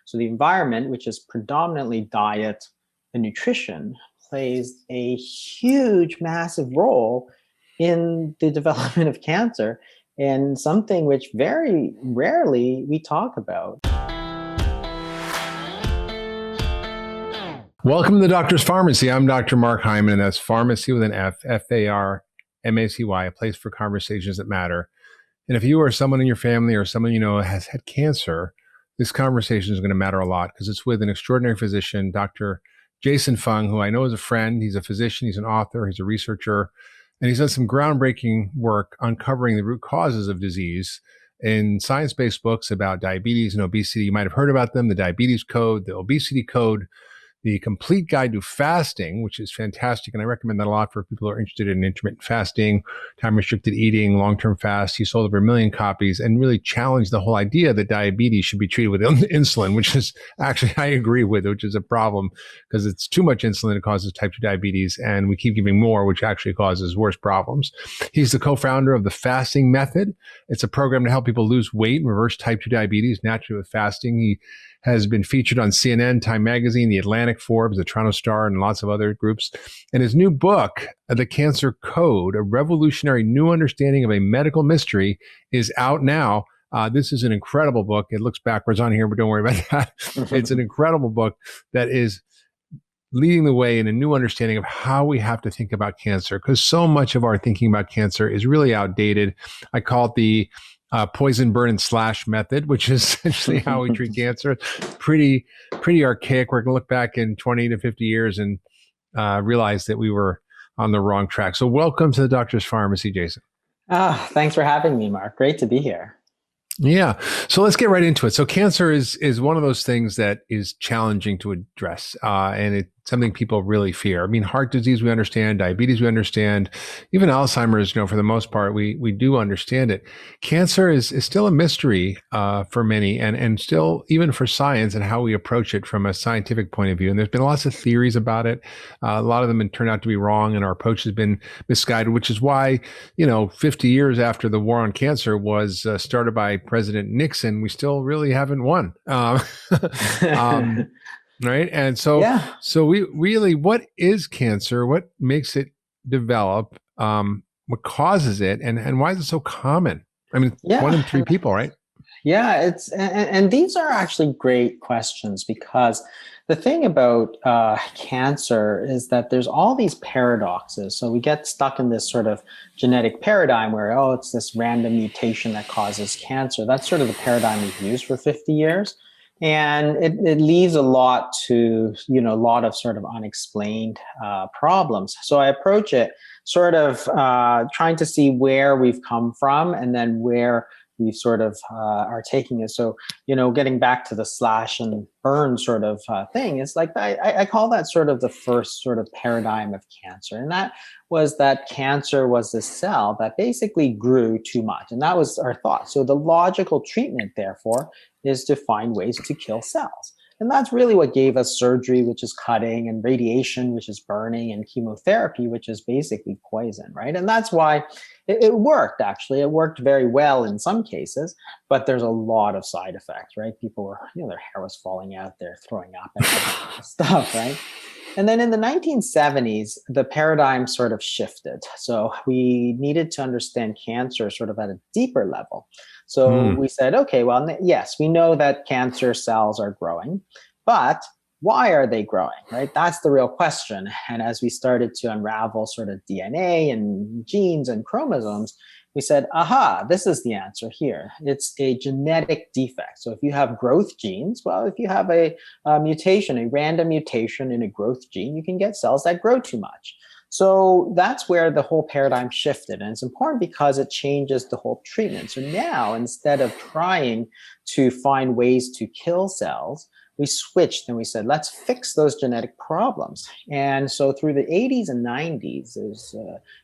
So the environment, which is predominantly diet and nutrition, plays a huge, massive role in the development of cancer, and something which very rarely we talk about. Welcome to the Doctor's Pharmacy. I'm Dr. Mark Hyman, and that's Pharmacy with an F, F-A-R-M-A-C-Y, a place for conversations that matter. And if you or someone in your family or someone you know has had cancer, this conversation is going to matter a lot because it's with an extraordinary physician, Dr. Jason Fung, who I know is a friend. He's a physician, he's an author, he's a researcher, and he's done some groundbreaking work uncovering the root causes of disease in science-based books about diabetes and obesity. You might have heard about them, the Diabetes Code, the Obesity Code, the Complete Guide to Fasting, which is fantastic. And I recommend that a lot for people who are interested in intermittent fasting, time-restricted eating, long-term fast. He sold over 1 million copies and really challenged the whole idea that diabetes should be treated with insulin, which is actually, I agree with, which is a problem because it's too much insulin. It causes type 2 diabetes, and we keep giving more, which actually causes worse problems. He's the co-founder of the Fasting Method. It's a program to help people lose weight and reverse type 2 diabetes naturally with fasting. He has been featured on CNN, Time Magazine, The Atlantic, Forbes, The Toronto Star, and lots of other groups. And his new book, The Cancer Code, A Revolutionary New Understanding of a Medical Mystery, is out now. This is an incredible book. It looks backwards on here, but don't worry about that. It's an incredible book that is leading the way in a new understanding of how we have to think about cancer, because so much of our thinking about cancer is really outdated. I call it the poison, burn, and slash method, which is essentially how we treat cancer. Pretty archaic. We're going to look back in 20 to 50 years and realize that we were on the wrong track. So welcome to the Doctor's Pharmacy, Jason. Thanks for having me, Mark. Great to be here. Yeah. So let's get right into it. So cancer is one of those things that is challenging to address, and it's something people really fear. I mean, heart disease, we understand. Diabetes, we understand. Even Alzheimer's, for the most part, we do understand it. Cancer is still a mystery for many, and still even for science and how we approach it from a scientific point of view. And there's been lots of theories about it. A lot of them turned out to be wrong, and our approach has been misguided, which is why, 50 years after the war on cancer was started by President Nixon, we still really haven't won. Right. And so we really, what is cancer? What makes it develop? What causes it? And why is it so common? I mean, 1 in 3 people, right? Yeah, and these are actually great questions, because the thing about cancer is that there's all these paradoxes. So we get stuck in this sort of genetic paradigm where, it's this random mutation that causes cancer. That's sort of the paradigm we've used for 50 years. And it leaves a lot to, a lot of sort of unexplained problems. So I approach it sort of trying to see where we've come from and then where we sort of are taking it. So, getting back to the slash and burn sort of thing, it's like I call that sort of the first sort of paradigm of cancer. And that was that cancer was this cell that basically grew too much. And that was our thought. So the logical treatment, therefore, is to find ways to kill cells. And that's really what gave us surgery, which is cutting, and radiation, which is burning, and chemotherapy, which is basically poison, right? And that's why it worked, actually. It worked very well in some cases, but there's a lot of side effects, right? People were, their hair was falling out, they're throwing up and stuff, right? And then in the 1970s, the paradigm sort of shifted. So we needed to understand cancer sort of at a deeper level. So we said, okay, well, yes, we know that cancer cells are growing, but why are they growing, right? That's the real question. And as we started to unravel sort of DNA and genes and chromosomes, we said, aha, this is the answer here. It's a genetic defect. So if you have growth genes, well, if you have a mutation, a random mutation in a growth gene, you can get cells that grow too much. So that's where the whole paradigm shifted. And it's important because it changes the whole treatment. So now, instead of trying to find ways to kill cells, we switched and we said, let's fix those genetic problems. And so through the 80s and 90s,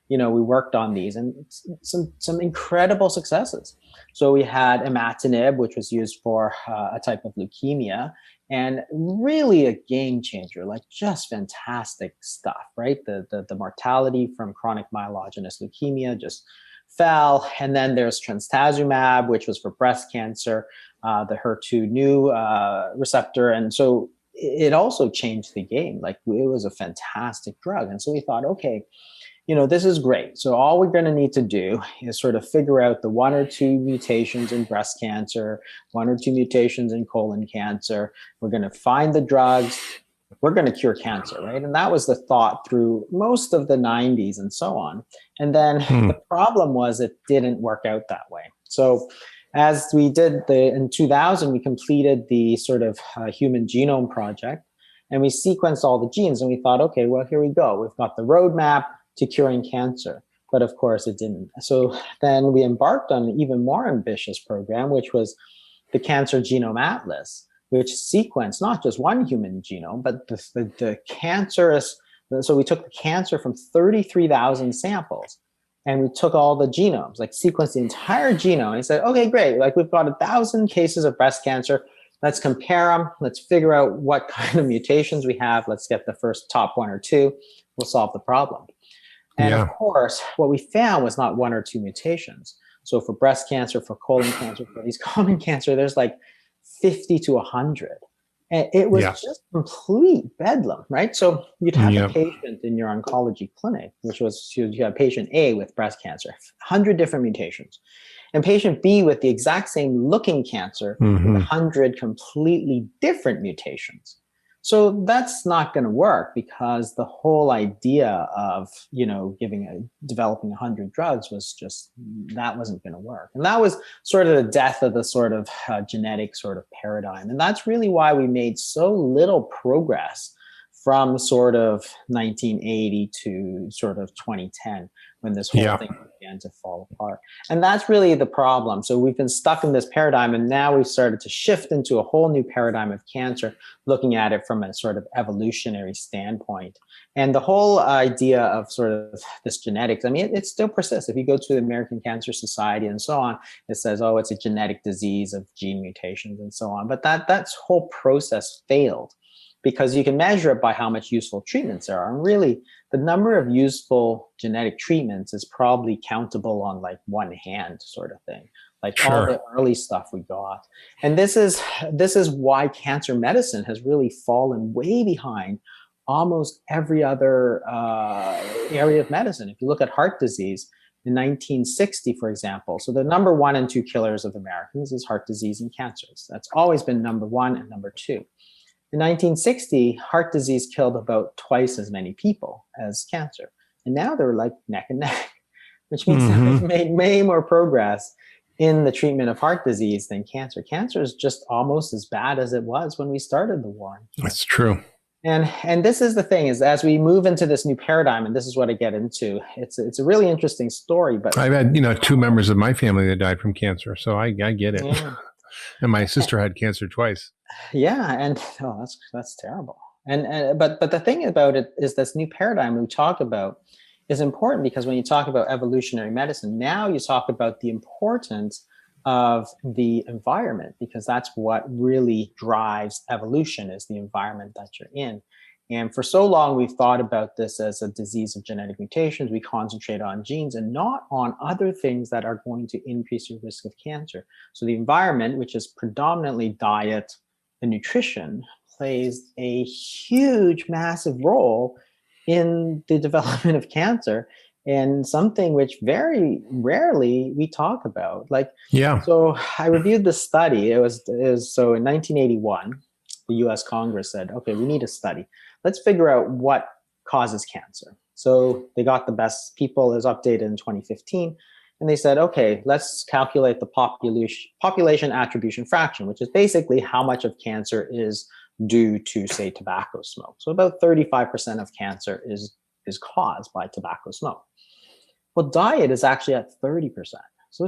we worked on these, and some incredible successes. So we had imatinib, which was used for a type of leukemia, and really a game changer, like just fantastic stuff, right? The mortality from chronic myelogenous leukemia just fell. And then there's trastuzumab, which was for breast cancer, the HER2 new receptor. And so it also changed the game. Like it was a fantastic drug. And so we thought, okay, this is great. So all we're going to need to do is sort of figure out the 1 or 2 mutations in breast cancer, 1 or 2 mutations in colon cancer. We're going to find the drugs. We're going to cure cancer, right? And that was the thought through most of the 90s and so on. And then the problem was it didn't work out that way. So as we did in 2000, we completed the sort of human genome project, and we sequenced all the genes, and we thought, okay, well, here we go. We've got the roadmap to curing cancer. But of course it didn't. So then we embarked on an even more ambitious program, which was the Cancer Genome Atlas, which sequenced not just one human genome, but the cancerous. So we took the cancer from 33,000 samples, and we took all the genomes, like sequenced the entire genome, and said, okay, great. Like we've got 1,000 cases of breast cancer. Let's compare them. Let's figure out what kind of mutations we have. Let's get the first top 1 or 2. We'll solve the problem. And of course, what we found was not 1 or 2 mutations. So for breast cancer, for colon cancer, for these common cancer, there's like 50 to 100. And it was just complete bedlam, right? So you'd have a patient in your oncology clinic, which was, you have patient A with breast cancer, 100 different mutations. And patient B with the exact same looking cancer, with 100 completely different mutations. So that's not going to work, because the whole idea of, developing 100 drugs was just, that wasn't going to work. And that was sort of the death of the sort of genetic sort of paradigm. And that's really why we made so little progress from sort of 1980 to sort of 2010, when this whole thing began to fall apart. And that's really the problem. So we've been stuck in this paradigm, and now we've started to shift into a whole new paradigm of cancer, looking at it from a sort of evolutionary standpoint. And the whole idea of sort of this genetics, I mean, it still persists. If you go to the American Cancer Society and so on, it says, oh, it's a genetic disease of gene mutations and so on. But that whole process failed, because you can measure it by how much useful treatments there are. And really, the number of useful genetic treatments is probably countable on like one hand, sort of thing. Like all the early stuff we got. And this is why cancer medicine has really fallen way behind almost every other area of medicine. If you look at heart disease, in 1960, for example, so the number 1 and 2 killers of Americans is heart disease and cancers. That's always been number 1 and number 2. In 1960, heart disease killed about twice as many people as cancer. And now they're like neck and neck, which means that we've made way more progress in the treatment of heart disease than cancer. Cancer is just almost as bad as it was when we started the war. That's true. And this is the thing, is as we move into this new paradigm, and this is what I get into, it's a really interesting story. But I've had 2 members of my family that died from cancer, so I get it. Yeah. And my sister had cancer twice. Yeah, and that's terrible. But the thing about it is, this new paradigm we talk about is important, because when you talk about evolutionary medicine, now you talk about the importance of the environment, because that's what really drives evolution, is the environment that you're in. And for so long, we've thought about this as a disease of genetic mutations. We concentrate on genes and not on other things that are going to increase your risk of cancer. So the environment, which is predominantly diet and nutrition, plays a huge, massive role in the development of cancer, and something which very rarely we talk about. So I reviewed the study. It was so in 1981, the US Congress said, okay, we need a study. Let's figure out what causes cancer. So they got the best people, as updated in 2015. And they said, okay, let's calculate the population attribution fraction, which is basically how much of cancer is due to, say, tobacco smoke. So about 35% of cancer is caused by tobacco smoke. Well, diet is actually at 30%. So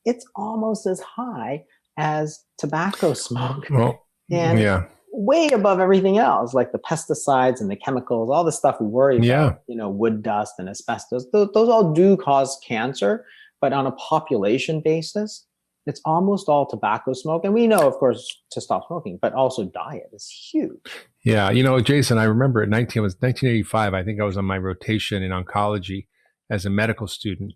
it's almost as high as tobacco smoke. Well, and way above everything else, like the pesticides and the chemicals, all the stuff we worry about, wood dust and asbestos, those all do cause cancer. But on a population basis, it's almost all tobacco smoke. And we know, of course, to stop smoking, but also diet is huge. Yeah. Jason, I remember it was 1985. I think I was on my rotation in oncology as a medical student.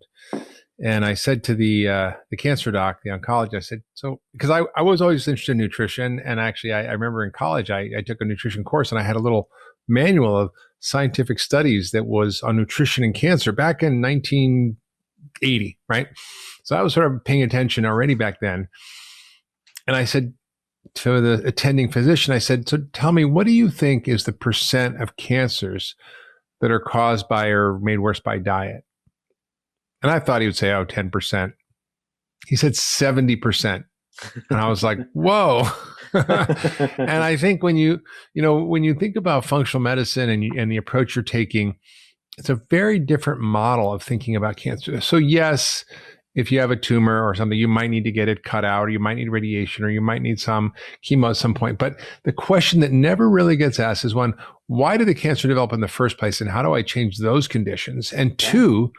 And I said to the cancer doc, the oncologist, I said, so because I was always interested in nutrition, and actually I remember in college I took a nutrition course, and I had a little manual of scientific studies that was on nutrition and cancer back in 1980, right? So I was sort of paying attention already back then. And I said to the attending physician, I said, so tell me, what do you think is the percent of cancers that are caused by or made worse by diet? And I thought he would say, oh, 10%. He said 70%. And I was like, whoa. And I think when you think about functional medicine and the approach you're taking, it's a very different model of thinking about cancer. So yes, if you have a tumor or something, you might need to get it cut out, or you might need radiation, or you might need some chemo at some point. But the question that never really gets asked is, one, why did the cancer develop in the first place? And how do I change those conditions? And two,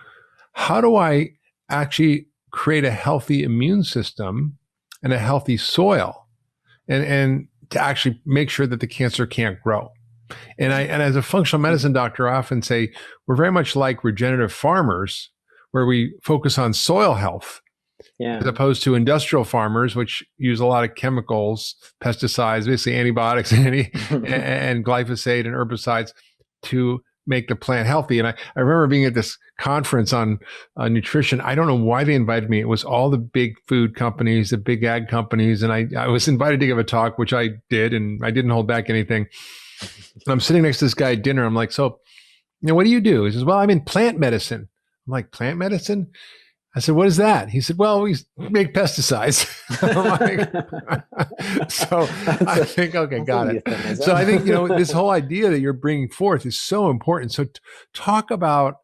how do I actually create a healthy immune system and a healthy soil and to actually make sure that the cancer can't grow? And as a functional medicine doctor, I often say we're very much like regenerative farmers, where we focus on soil health, as opposed to industrial farmers, which use a lot of chemicals, pesticides, basically antibiotics and glyphosate and herbicides to make the plant healthy. And I remember being at this conference on nutrition. I don't know why they invited me. It was all the big food companies, the big ag companies. And I was invited to give a talk, which I did, and I didn't hold back anything. And I'm sitting next to this guy at dinner. I'm like, so, what do you do? He says, well, I'm in plant medicine. I'm like, plant medicine? I said, what is that? He said, well, we make pesticides. So I think, okay, got it. So I think, this whole idea that you're bringing forth is so important. So talk about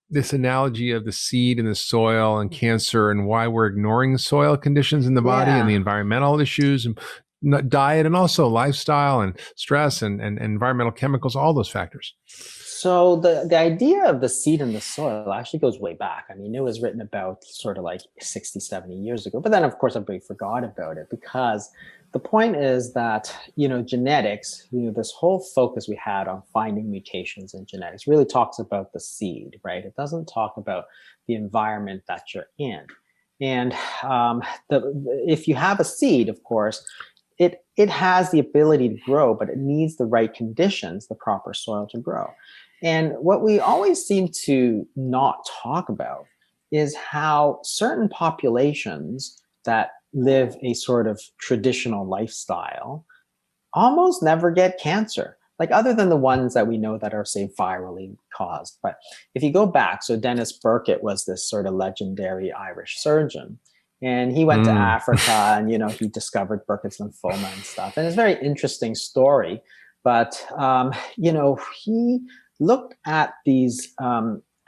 this analogy of the seed and the soil and cancer, and why we're ignoring soil conditions in the body and the environmental issues and diet, and also lifestyle and stress and environmental chemicals, all those factors. So the idea of the seed in the soil actually goes way back. I mean, it was written about sort of like 60, 70 years ago. But then, of course, everybody forgot about it, because the point is that, genetics, this whole focus we had on finding mutations in genetics really talks about the seed, right? It doesn't talk about the environment that you're in. And if you have a seed, of course, it has the ability to grow, but it needs the right conditions, the proper soil to grow. And what we always seem to not talk about is how certain populations that live a sort of traditional lifestyle almost never get cancer, like other than the ones that we know that are, say, virally caused. But if you go back, so Dennis Burkitt was this sort of legendary Irish surgeon. And he went to Africa, and, he discovered Burkitt's lymphoma and stuff. And it's a very interesting story. But, he looked at these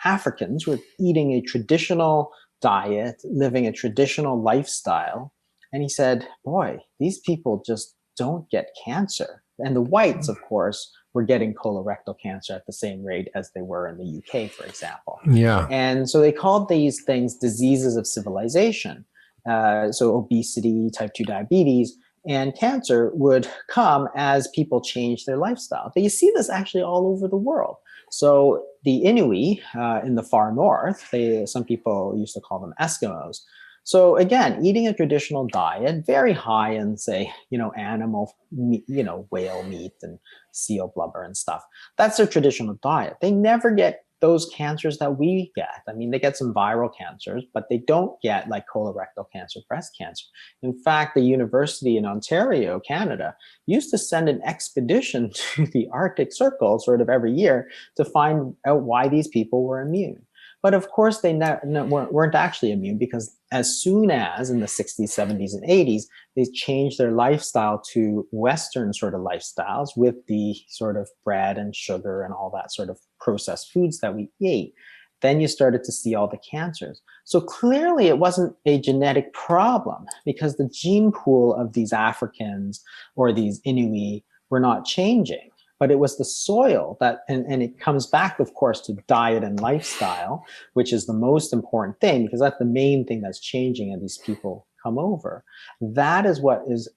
Africans who were eating a traditional diet, living a traditional lifestyle. And he said, boy, these people just don't get cancer. And the whites, of course, were getting colorectal cancer at the same rate as they were in the UK, for example. Yeah. And so they called these things diseases of civilization. So obesity, type 2 diabetes, and cancer would come as people change their lifestyle. But you see this actually all over the world. So the Inuit in the far north, some people used to call them Eskimos. So again, eating a traditional diet, very high in, say, animal meat, whale meat and seal blubber and stuff. That's their traditional diet. They never get those cancers that we get. I mean, they get some viral cancers, but they don't get like colorectal cancer, breast cancer. In fact, the university in Ontario, Canada, used to send an expedition to the Arctic Circle sort of every year to find out why these people were immune. But of course, they weren't actually immune, because as soon as in the 60s, 70s, and 80s, they changed their lifestyle to Western sort of lifestyles with the sort of bread and sugar and all that sort of processed foods that we ate. Then you started to see all the cancers. So clearly it wasn't a genetic problem, because the gene pool of these Africans or these Inuit were not changing. But it was the soil that, and it comes back, of course, to diet and lifestyle, which is the most important thing, because that's the main thing that's changing as these people come over. That is what is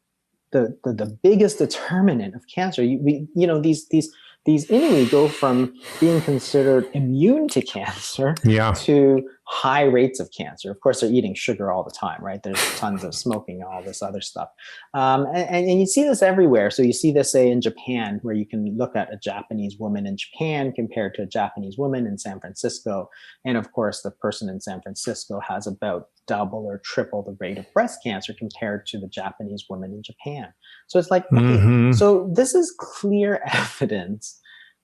the biggest determinant of cancer. These these Inuit go from being considered immune to cancer Yeah. to high rates of cancer. Of course, they're eating sugar all the time, right? There's tons of smoking and all this other stuff. And you see this everywhere. So you see this, say, in Japan, where you can look at a Japanese woman in Japan compared to a Japanese woman in San Francisco. And of course, the person in San Francisco has about double or triple the rate of breast cancer compared to the Japanese woman in Japan. So it's like, okay, so this is clear evidence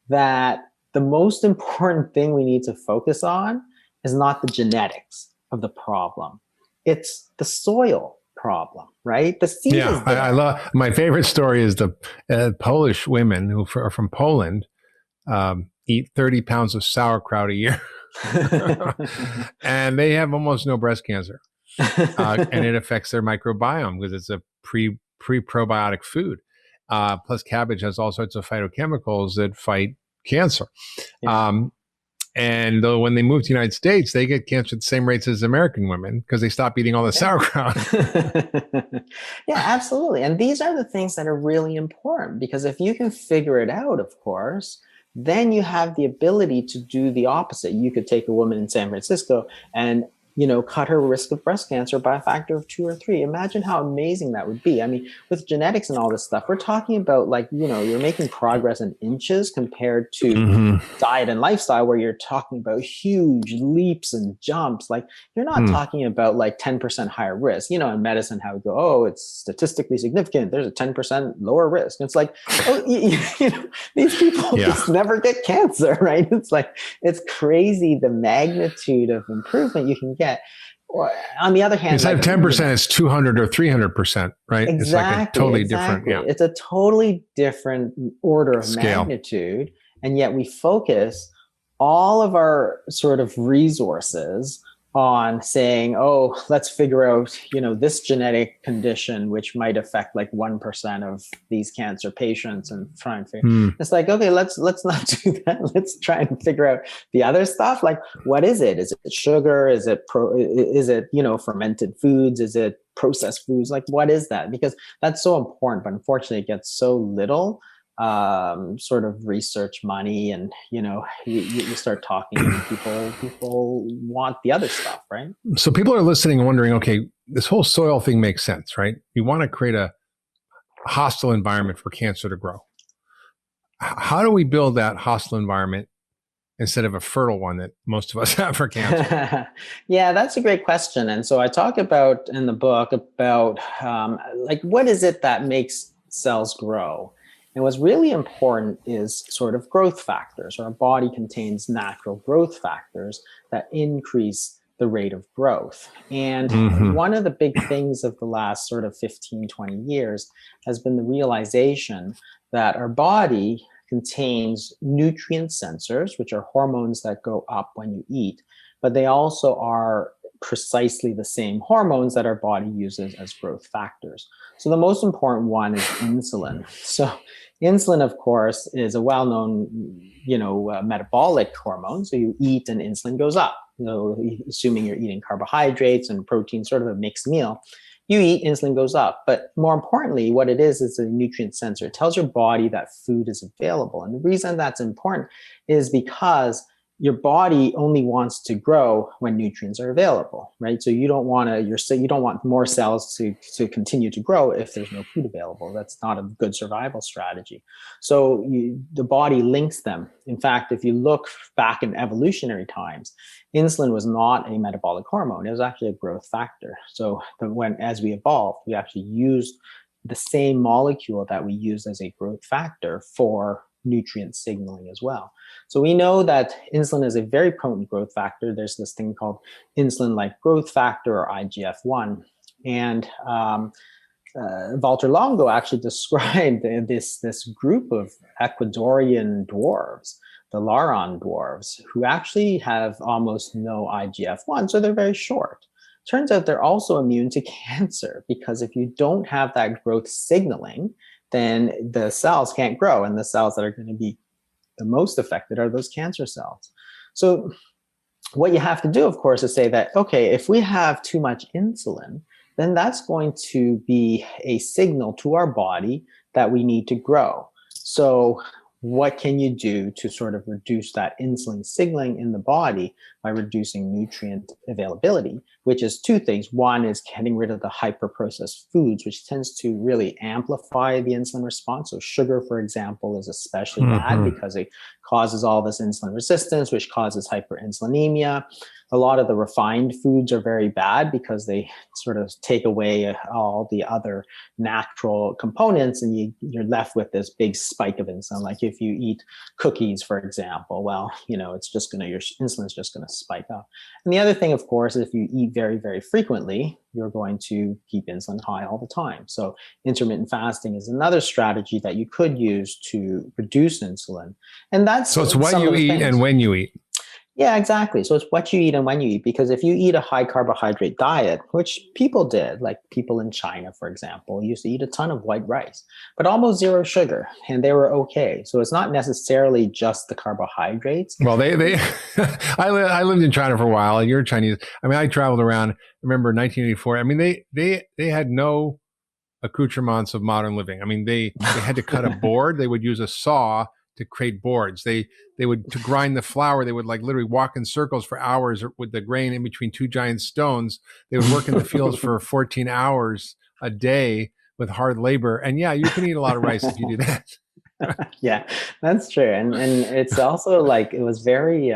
that the most important thing we need to focus on is not the genetics of the problem. It's the soil problem, right? The seed is there. I love, my favorite story is the Polish women who are from Poland eat 30 pounds of sauerkraut a year. And they have almost no breast cancer. And it affects their microbiome because it's a pre-probiotic food. Plus cabbage has all sorts of phytochemicals that fight cancer. Yeah. And when they move to the United States, they get cancer at the same rates as American women because they stop eating all the sauerkraut. Yeah, absolutely. And these are the things that are really important, because if you can figure it out, of course, then you have the ability to do the opposite. You could take a woman in San Francisco and cut her risk of breast cancer by a factor of 2 or 3. Imagine how amazing that would be. I mean, with genetics and all this stuff, we're talking about you're making progress in inches compared to diet and lifestyle, where you're talking about huge leaps and jumps. Like, you're not talking about 10% higher risk. In medicine, how we go, oh, it's statistically significant. There's a 10% lower risk. It's like, oh, these people just never get cancer, right? It's like, it's crazy the magnitude of improvement you can get. Or on the other hand, instead of 10%, it's 200 or 300%, right? Exactly, it's like a totally different. Yeah. It's a totally different order of magnitude, and yet we focus all of our sort of resources on saying, oh, let's figure out, this genetic condition, which might affect 1% of these cancer patients, and try and figure. It's like, okay, let's not do that. Let's try and figure out the other stuff. Like, what is it? Is it sugar? Is it fermented foods? Is it processed foods? Like, what is that? Because that's so important, but unfortunately it gets so little sort of research money, and you start talking and people want the other stuff, right? So people are listening and wondering, okay, this whole soil thing makes sense, right? You want to create a hostile environment for cancer to grow. How do we build that hostile environment instead of a fertile one that most of us have for cancer? Yeah, that's a great question. And so I talk about in the book about what is it that makes cells grow? And what's really important is sort of growth factors. Our body contains natural growth factors that increase the rate of growth. And one of the big things of the last sort of 15, 20 years has been the realization that our body contains nutrient sensors, which are hormones that go up when you eat, but they also are precisely the same hormones that our body uses as growth factors. So the most important one is insulin. So insulin, of course, is a well-known, metabolic hormone. So you eat and insulin goes up. Assuming you're eating carbohydrates and protein, sort of a mixed meal, you eat, insulin goes up. But more importantly, what it is a nutrient sensor. It tells your body that food is available. And the reason that's important is because your body only wants to grow when nutrients are available, right? So you don't want more cells to continue to grow if there's no food available. That's not a good survival strategy. So the body links them. In fact, if you look back in evolutionary times, insulin was not a metabolic hormone. It was actually a growth factor. So as we evolved, we actually used the same molecule that we use as a growth factor for nutrient signaling as well. So we know that insulin is a very potent growth factor. There's this thing called insulin-like growth factor, or IGF-1. And Walter Longo actually described this group of Ecuadorian dwarves, the Laron dwarves, who actually have almost no IGF-1, so they're very short. Turns out they're also immune to cancer, because if you don't have that growth signaling, then the cells can't grow, and the cells that are going to be the most affected are those cancer cells. So what you have to do, of course, is say that, okay, if we have too much insulin, then that's going to be a signal to our body that we need to grow. So what can you do to sort of reduce that insulin signaling in the body by reducing nutrient availability, which is two things. One is getting rid of the hyper-processed foods, which tends to really amplify the insulin response. So sugar, for example, is especially bad because it causes all this insulin resistance, which causes hyperinsulinemia. A lot of the refined foods are very bad because they sort of take away all the other natural components, and you're left with this big spike of insulin. Like if you eat cookies, for example, well, it's just your insulin's just going to spike up. And the other thing, of course, is if you eat very, very frequently, you're going to keep insulin high all the time. So intermittent fasting is another strategy that you could use to reduce insulin. And that's so it's what you eat and when you eat. Yeah, exactly. So it's what you eat and when you eat, because if you eat a high carbohydrate diet, which people did, like people in China, for example, used to eat a ton of white rice, but almost zero sugar, and they were okay. So it's not necessarily just the carbohydrates. Well, I lived in China for a while. You're Chinese. I mean, I traveled around. I remember 1984. I mean, they had no accoutrements of modern living. I mean, they had to cut a board. They would use a saw to create boards. They would, to grind the flour, they would like literally walk in circles for hours with the grain in between two giant stones. They would work in the fields for 14 hours a day with hard labor. And yeah, you can eat a lot of rice if you do that. Yeah, that's true. And it's also like, it was very,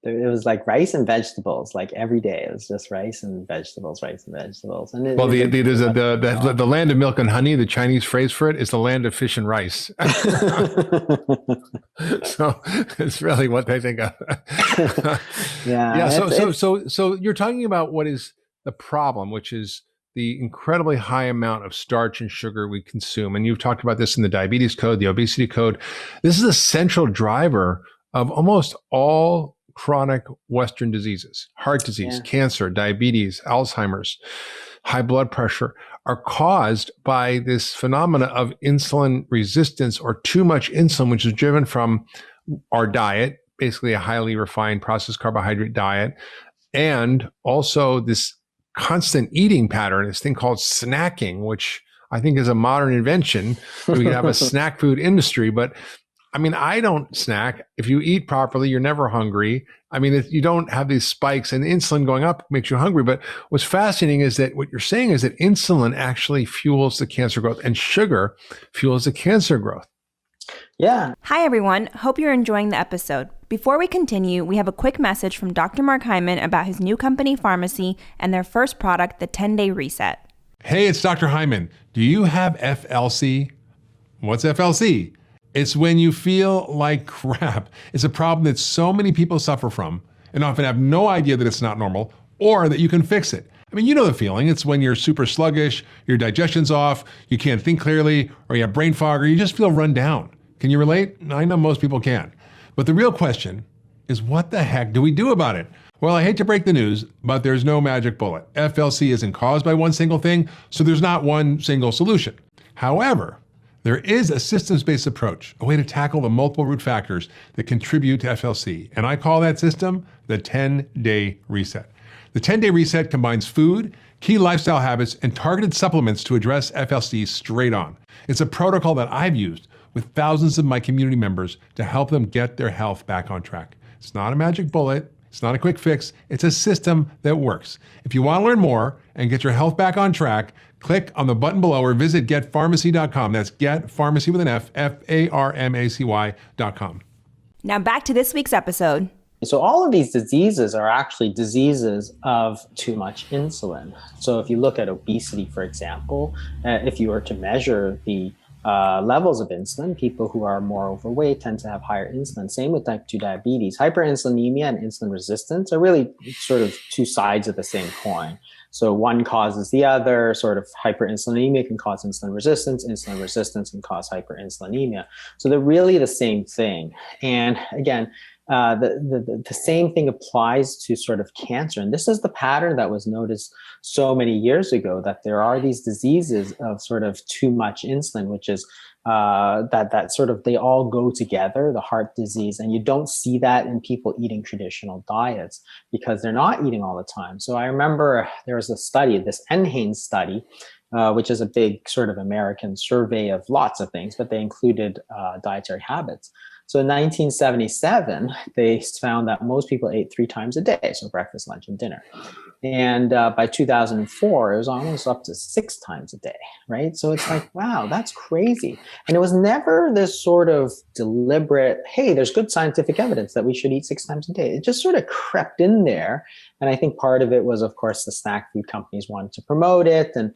it was like rice and vegetables, like every day. It was just rice and vegetables, rice and vegetables. And there's the land of milk and honey. The Chinese phrase for it is the land of fish and rice. So it's really what they think of. Yeah. So you're talking about what is the problem, which is the incredibly high amount of starch and sugar we consume. And you've talked about this in the Diabetes Code, the Obesity Code. This is a central driver of almost all chronic Western diseases. Heart disease, cancer, diabetes, Alzheimer's, high blood pressure are caused by this phenomena of insulin resistance or too much insulin, which is driven from our diet, basically a highly refined processed carbohydrate diet, and also this constant eating pattern, this thing called snacking, which I think is a modern invention. We could have a snack food industry, but I mean, I don't snack. If you eat properly, you're never hungry. I mean, you don't have these spikes, and insulin going up makes you hungry. But what's fascinating is that what you're saying is that insulin actually fuels the cancer growth and sugar fuels the cancer growth. Yeah. Hi, everyone. Hope you're enjoying the episode. Before we continue, we have a quick message from Dr. Mark Hyman about his new company, Farmacy, and their first product, the 10-Day Reset. Hey, it's Dr. Hyman. Do you have FLC? What's FLC? It's when you feel like crap. It's a problem that so many people suffer from and often have no idea that it's not normal or that you can fix it. I mean, you know the feeling. It's when you're super sluggish, your digestion's off, you can't think clearly, or you have brain fog, or you just feel run down. Can you relate? I know most people can. But the real question is, what the heck do we do about it? Well, I hate to break the news, but there's no magic bullet. FLC isn't caused by one single thing, so there's not one single solution. However, there is a systems-based approach, a way to tackle the multiple root factors that contribute to FLC, and I call that system the 10-Day Reset. The 10-Day Reset combines food, key lifestyle habits, and targeted supplements to address FLC straight on. It's a protocol that I've used with thousands of my community members to help them get their health back on track. It's not a magic bullet. It's not a quick fix. It's a system that works. If you want to learn more and get your health back on track, click on the button below or visit getfarmacy.com. That's getfarmacy with an F, Farmacy.com. Now back to this week's episode. So all of these diseases are actually diseases of too much insulin. So if you look at obesity, for example, if you were to measure the levels of insulin, people who are more overweight tend to have higher insulin. Same with type 2 diabetes. Hyperinsulinemia and insulin resistance are really sort of two sides of the same coin. So one causes the other. Sort of hyperinsulinemia can cause insulin resistance can cause hyperinsulinemia. So they're really the same thing. And again, the same thing applies to sort of cancer. And this is the pattern that was noticed so many years ago, that there are these diseases of sort of too much insulin, which is that sort of, they all go together, the heart disease. And you don't see that in people eating traditional diets because they're not eating all the time. So I remember there was a study, this NHANES study, which is a big sort of American survey of lots of things, but they included dietary habits. So in 1977, they found that most people ate 3 times a day, so breakfast, lunch, and dinner. And by 2004, it was almost up to 6 times a day, right? So it's like, wow, that's crazy. And it was never this sort of deliberate, hey, there's good scientific evidence that we should eat 6 times a day. It just sort of crept in there. And I think part of it was, of course, the snack food companies wanted to promote it. And,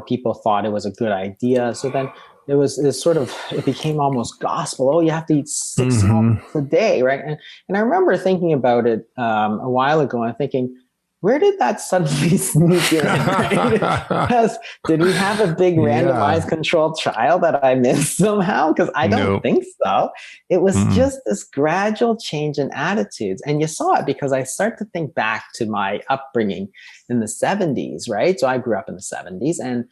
people thought it was a good idea. So then it was this sort of, it became almost gospel. Oh, you have to eat 6 meals a day, right? And I remember thinking about it a while ago and thinking, where did that suddenly sneak in? Right? Because did we have a big randomized controlled trial that I missed somehow? Because I don't think so. It was just this gradual change in attitudes. And you saw it because I start to think back to my upbringing in the 70s, right? So I grew up in the 70s. And,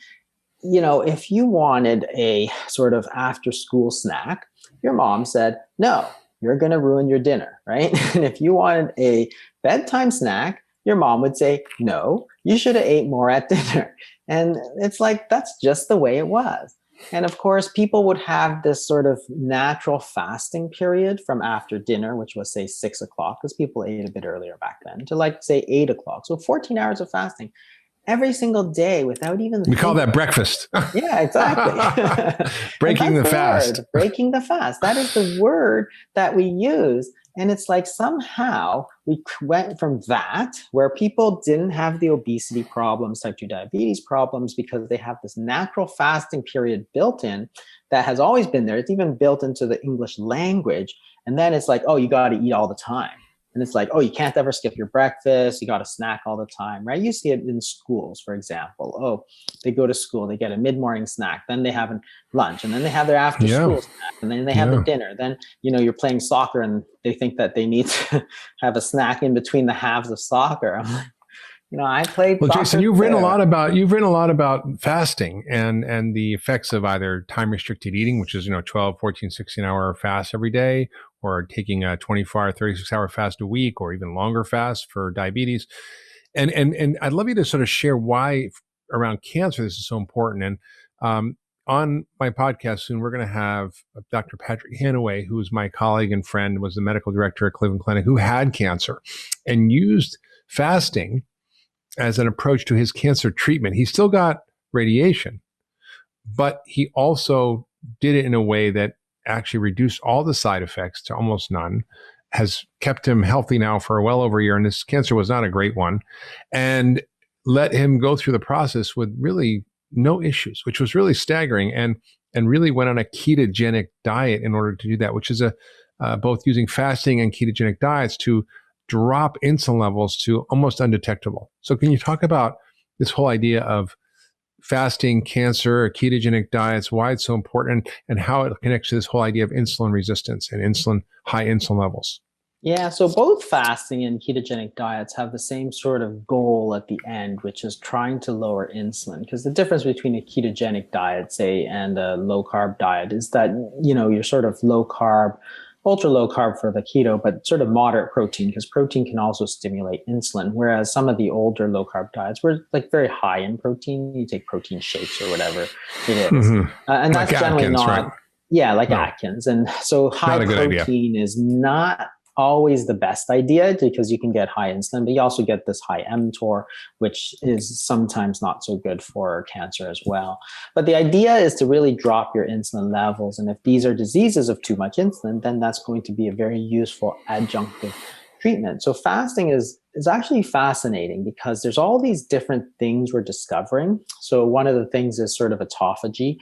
if you wanted a sort of after school snack, your mom said, no, you're going to ruin your dinner, right? And if you wanted a bedtime snack, your mom would say, no, you should have ate more at dinner. And it's like, that's just the way it was. And of course, people would have this sort of natural fasting period from after dinner, which was say 6 o'clock, because people ate a bit earlier back then, to like say 8 o'clock. So 14 hours of fasting every single day without even we call that breakfast. Yeah, exactly. Breaking the fast. Breaking the fast. That is the word that we use. And it's like somehow we went from that, where people didn't have the obesity problems, type 2 diabetes problems, because they have this natural fasting period built in that has always been there. It's even built into the English language. And then it's like, oh, you got to eat all the time. And it's like, oh, you can't ever skip your breakfast. You got to snack all the time, right? You see it in schools, for example. Oh, they go to school, they get a mid-morning snack, then they have a lunch, and then they have their after-school snack, and then they have the dinner. Then, you're playing soccer, and they think that they need to have a snack in between the halves of soccer. I'm like, I played. Well, Jason, you've written a lot about fasting and the effects of either time restricted eating, which is 12, 14, 16-hour fast every day, or taking a 24-hour, 36-hour fast a week, or even longer fast for diabetes. And I'd love you to sort of share why around cancer this is so important. And on my podcast soon, we're going to have Dr. Patrick Hanaway, who is my colleague and friend, was the medical director at Cleveland Clinic, who had cancer and used fasting as an approach to his cancer treatment. He still got radiation, but he also did it in a way that actually reduced all the side effects to almost none, has kept him healthy now for well over a year. And this cancer was not a great one, and let him go through the process with really no issues, which was really staggering, and really went on a ketogenic diet in order to do that, which is both using fasting and ketogenic diets to drop insulin levels to almost undetectable. So can you talk about this whole idea of fasting, cancer, ketogenic diets, why it's so important, and how it connects to this whole idea of insulin resistance and high insulin levels? Yeah, so both fasting and ketogenic diets have the same sort of goal at the end, which is trying to lower insulin. Because the difference between a ketogenic diet, say, and a low carb diet is that, you're sort of low carb, ultra low carb for the keto, but sort of moderate protein, because protein can also stimulate insulin. Whereas some of the older low carb diets were like very high in protein. You take protein shakes or whatever it is. And that's like generally Atkins, not, right? Yeah, like Atkins. And so high protein is not always the best idea, because you can get high insulin, but you also get this high mTOR, which is sometimes not so good for cancer as well. But the idea is to really drop your insulin levels. And if these are diseases of too much insulin, then that's going to be a very useful adjunctive treatment. So fasting is actually fascinating, because there's all these different things we're discovering. So one of the things is sort of autophagy.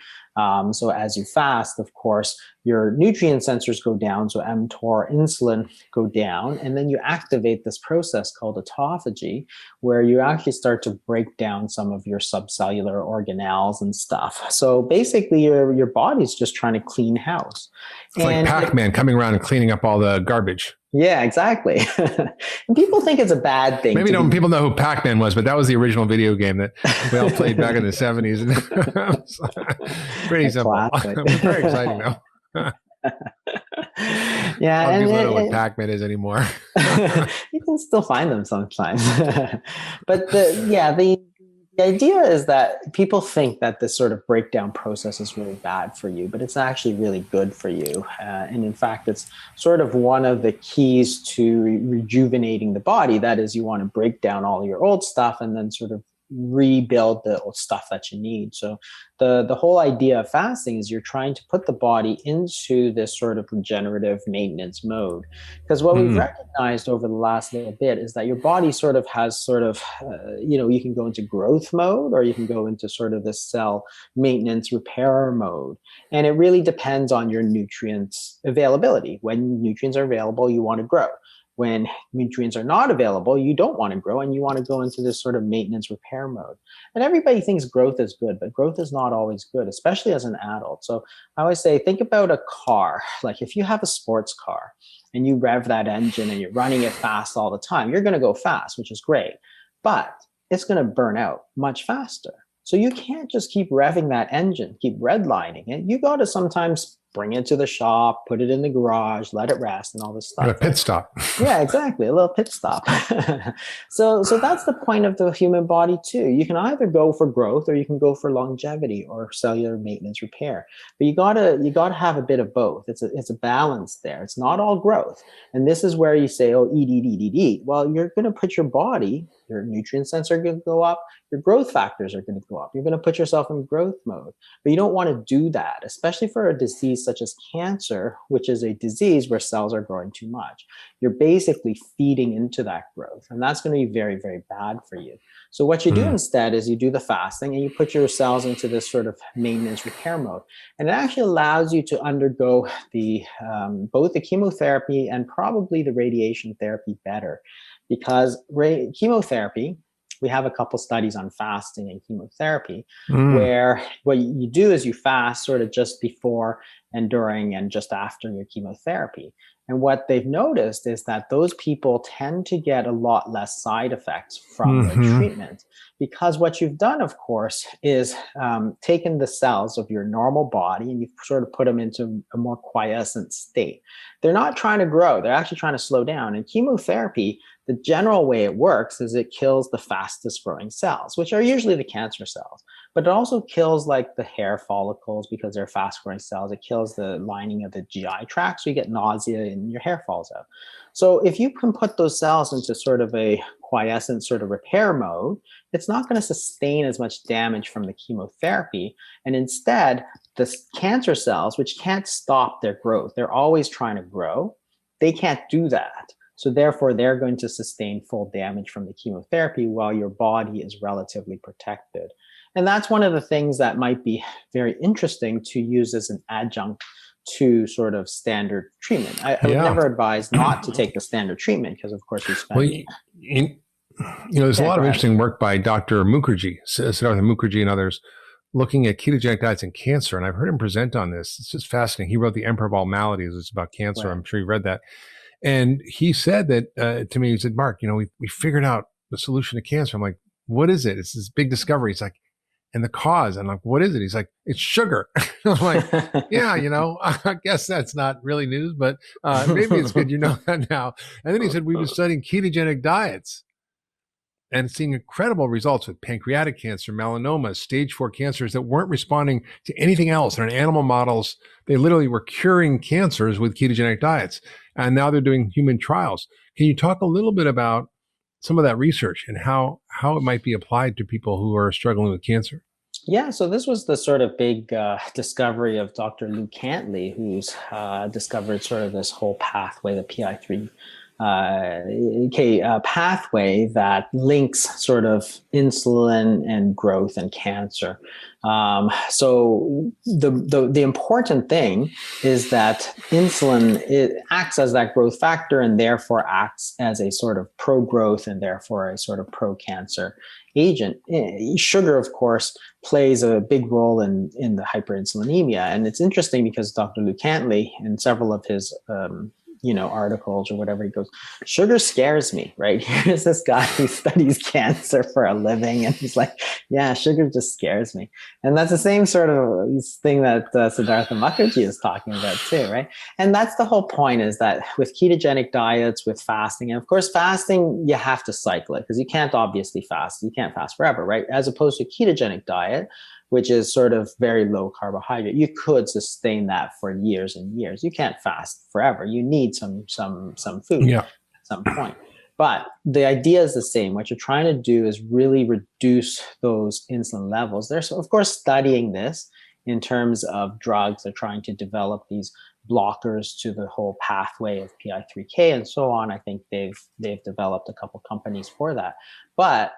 So as you fast, of course, your nutrient sensors go down, so mTOR, insulin go down, and then you activate this process called autophagy, where you actually start to break down some of your subcellular organelles and stuff. So basically, your body's just trying to clean house. It's like Pac-Man coming around and cleaning up all the garbage. Yeah, exactly. And people think it's a bad thing. Maybe people know who Pac-Man was, but that was the original video game that we all played back in the 70s. Pretty simple. Very exciting, though. Yeah, I don't know what Pac-Man is anymore. You can still find them sometimes. But the The idea is that people think that this sort of breakdown process is really bad for you, but it's actually really good for you. And in fact, it's sort of one of the keys to rejuvenating the body. That is, you want to break down all your old stuff and then sort of rebuild the old stuff that you need. So the whole idea of fasting is you're trying to put the body into this sort of regenerative maintenance mode. Because what we've recognized over the last little bit is that your body sort of has sort of, you can go into growth mode or you can go into sort of this cell maintenance repair mode. And it really depends on your nutrients availability. When nutrients are available, you want to grow. When nutrients are not available, you don't want to grow and you want to go into this sort of maintenance repair mode. And everybody thinks growth is good, but growth is not always good, especially as an adult. So I always say, think about a car. Like if you have a sports car and you rev that engine and you're running it fast all the time, you're going to go fast, which is great, but it's going to burn out much faster. So you can't just keep revving that engine, keep redlining it. You got to sometimes bring it to the shop, put it in the garage, let it rest and all this stuff. A pit stop. Yeah, exactly. A little pit stop. So that's the point of the human body too. You can either go for growth or you can go for longevity or cellular maintenance repair. But you gotta have a bit of both. It's a balance there. It's not all growth. And this is where you say, oh, eat. Well, you're gonna put your body, your nutrient sensor are going to go up, your growth factors are going to go up. You're going to put yourself in growth mode. But you don't want to do that, especially for a disease such as cancer, which is a disease where cells are growing too much. You're basically feeding into that growth, and that's going to be very, very bad for you. So what you do instead is you do the fasting and you put your cells into this sort of maintenance repair mode. And it actually allows you to undergo the both the chemotherapy and probably the radiation therapy better. Because chemotherapy, we have a couple studies on fasting and chemotherapy, where what you do is you fast sort of just before and during and just after your chemotherapy. And what they've noticed is that those people tend to get a lot less side effects from the treatment, because what you've done, of course, is taken the cells of your normal body and you've sort of put them into a more quiescent state. They're not trying to grow. They're actually trying to slow down. And chemotherapy, the general way it works is it kills the fastest growing cells, which are usually the cancer cells. But it also kills like the hair follicles because they're fast growing cells. It kills the lining of the GI tract, so you get nausea and your hair falls out. So if you can put those cells into sort of a quiescent sort of repair mode, it's not going to sustain as much damage from the chemotherapy. And instead, the cancer cells, which can't stop their growth, they're always trying to grow, they can't do that. So therefore, they're going to sustain full damage from the chemotherapy while your body is relatively protected. And that's one of the things that might be very interesting to use as an adjunct to sort of standard treatment. I would never advise not to take the standard treatment because, of course, you spend... Well, there's a lot of interesting work by Dr. Mukherjee, Siddhartha Mukherjee and others, looking at ketogenic diets and cancer. And I've heard him present on this. It's just fascinating. He wrote The Emperor of All Maladies. It's about cancer. Right. I'm sure you read that. And he said that to me, he said, Mark, we figured out the solution to cancer. I'm like, what is it? It's this big discovery. He's like, and the cause. I'm like, what is it? He's like, it's sugar. I'm like, yeah, I guess that's not really news, but maybe it's good you know that now. And then he said, we've been studying ketogenic diets and seeing incredible results with pancreatic cancer, melanoma, stage 4 cancers that weren't responding to anything else. And in animal models, they literally were curing cancers with ketogenic diets. And now they're doing human trials. Can you talk a little bit about some of that research and how it might be applied to people who are struggling with cancer? Yeah, so this was the sort of big discovery of Dr. Lou Cantley, who's discovered sort of this whole pathway, the Pi3K pathway that links sort of insulin and growth and cancer. So the important thing is that insulin, it acts as that growth factor and therefore acts as a sort of pro-growth and therefore a sort of pro-cancer agent. Sugar, of course, plays a big role in the hyperinsulinemia. And it's interesting because Dr. Lou Cantley and several of his articles or whatever. He goes, sugar scares me, right? Here's this guy who studies cancer for a living, and he's like, yeah, sugar just scares me. And that's the same sort of thing that Siddhartha Mukherjee is talking about too, right? And that's the whole point, is that with ketogenic diets, with fasting, and of course fasting, you have to cycle it, because you can't obviously fast. You can't fast forever, right? As opposed to a ketogenic diet, which is sort of very low carbohydrate. You could sustain that for years and years. You can't fast forever. You need some food at some point. But the idea is the same. What you're trying to do is really reduce those insulin levels. They're, of course, studying this in terms of drugs. They're trying to develop these blockers to the whole pathway of Pi3K and so on. I think they've developed a couple companies for that. But,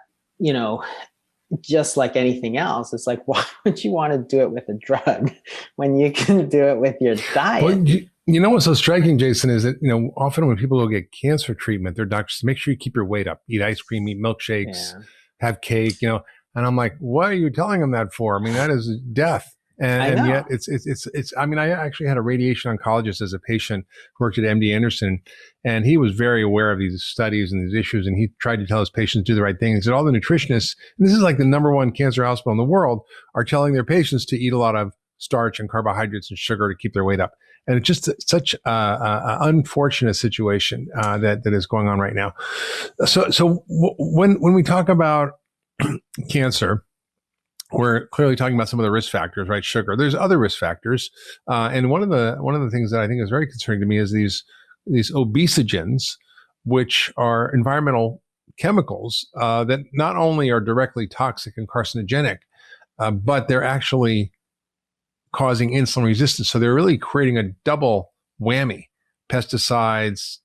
just like anything else, it's like, why would you want to do it with a drug when you can do it with your diet? Well, you know what's so striking, Jason, is that, often when people go get cancer treatment, their doctors make sure you keep your weight up, eat ice cream, eat milkshakes, have cake, and I'm like, what are you telling them that for? I mean, that is death. And yet it's, I mean, I actually had a radiation oncologist as a patient who worked at MD Anderson, and he was very aware of these studies and these issues. And he tried to tell his patients to do the right thing. He said all the nutritionists, and this is like the #1 cancer hospital in the world, are telling their patients to eat a lot of starch and carbohydrates and sugar to keep their weight up. And it's just such a unfortunate situation that is going on right now. So when we talk about cancer, we're clearly talking about some of the risk factors, right? Sugar. There's other risk factors, and one of the things that I think is very concerning to me is these obesogens, which are environmental chemicals that not only are directly toxic and carcinogenic, but they're actually causing insulin resistance. So they're really creating a double whammy: pesticides,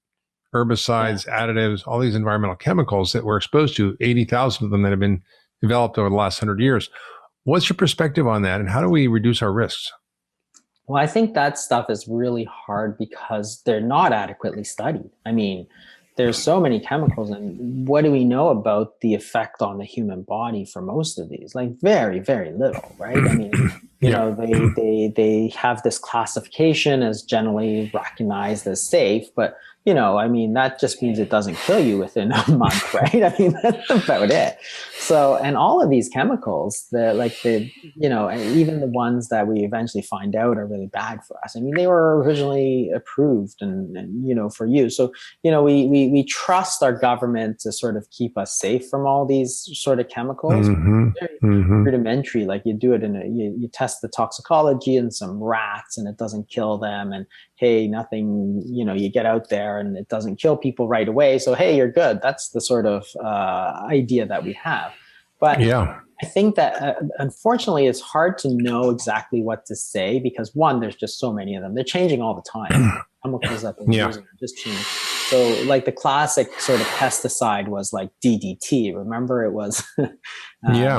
herbicides, additives, all these environmental chemicals that we're exposed to. 80,000 of them that have been developed over the last 100 years. What's your perspective on that, and how do we reduce our risks? Well, I think that stuff is really hard because they're not adequately studied. I mean, there's so many chemicals, and what do we know about the effect on the human body for most of these? Like very, very little, right? I mean, they have this classification as generally recognized as safe, but I mean, that just means it doesn't kill you within a month, right? I mean, that's about it. So, and all of these chemicals, even the ones that we eventually find out are really bad for us. I mean, they were originally approved and for use. So, we trust our government to sort of keep us safe from all these sort of chemicals. Very rudimentary, like you do it you test the toxicology in some rats and it doesn't kill them. And hey, nothing, you get out there and it doesn't kill people right away. So, hey, you're good. That's the sort of idea that we have. But I think that unfortunately, it's hard to know exactly what to say because one, there's just so many of them. They're changing all the time. Chemicals that they're using are just changing. So like the classic sort of pesticide was like DDT. Remember, it was, I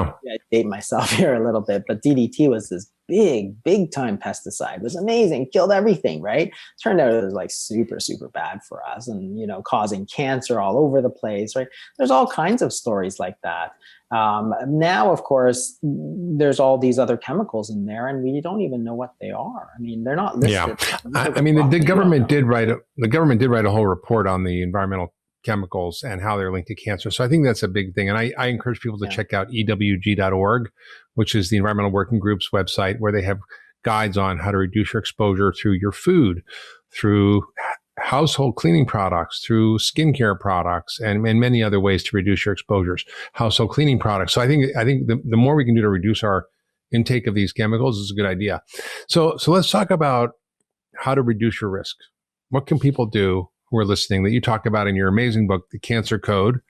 date myself here a little bit, but DDT was this big time pesticide. It was amazing, killed everything, right? Turned out it was like super, super bad for us and, causing cancer all over the place, right? There's all kinds of stories like that. Now, of course, there's all these other chemicals in there and we don't even know what they are. I mean, they're not listed. Yeah. I mean, the government did write a whole report on the environmental chemicals and how they're linked to cancer. So I think that's a big thing. And I encourage people to check out ewg.org, which is the Environmental Working Group's website, where they have guides on how to reduce your exposure through your food, through household cleaning products, through skincare products, and many other ways to reduce your exposures. Household cleaning products. So I think the more we can do to reduce our intake of these chemicals is a good idea. So let's talk about how to reduce your risk. What can people do who are listening that you talk about in your amazing book, The Cancer Code,